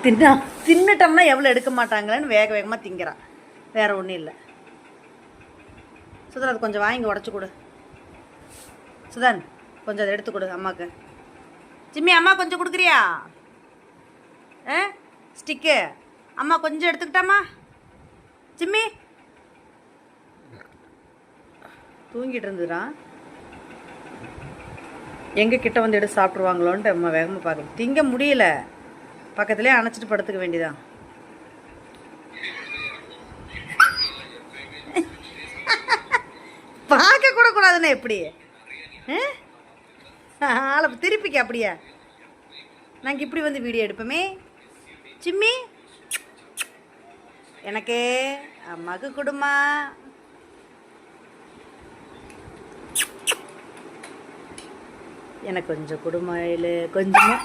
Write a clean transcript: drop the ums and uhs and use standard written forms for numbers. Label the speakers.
Speaker 1: தின்னுட்டோம்னா எவ்வளோ எடுக்க மாட்டாங்களேன்னு வேக வேகமாக திங்கிறான். வேற ஒன்றும் இல்லை. சுதன் அது கொஞ்சம் வாங்கி உடச்சி கொடு. சுதன் கொஞ்சம் அதை எடுத்து கொடு அம்மாவுக்கு. சிம்மி அம்மா கொஞ்சம் கொடுக்குறியா? ஸ்டிக்கு அம்மா கொஞ்சம் எடுத்துக்கிட்டாமா? சிம்மி தூங்கிட்டு இருந்துறான். எங்கள் கிட்ட வந்து எடுத்து சாப்பிட்ருவாங்களோன்ட்டு அம்மா வேகமாக பார்க்கணும். திங்க முடியல, பக்கத்துலேயே அணைச்சிட்டு படுத்துக்க வேண்டியதான். பார்க்க கூட கூடாதுன்னா எப்படி? ஆளை திருப்பிக்க அப்படியே. நாங்கள் இப்படி வந்து வீடியோ எடுப்போமே. சிம்மி எனக்கு அம்மாவுக்கு கொடுமா. எனக்கு கொஞ்சம் கொடுமா. இல்லை கொஞ்சமா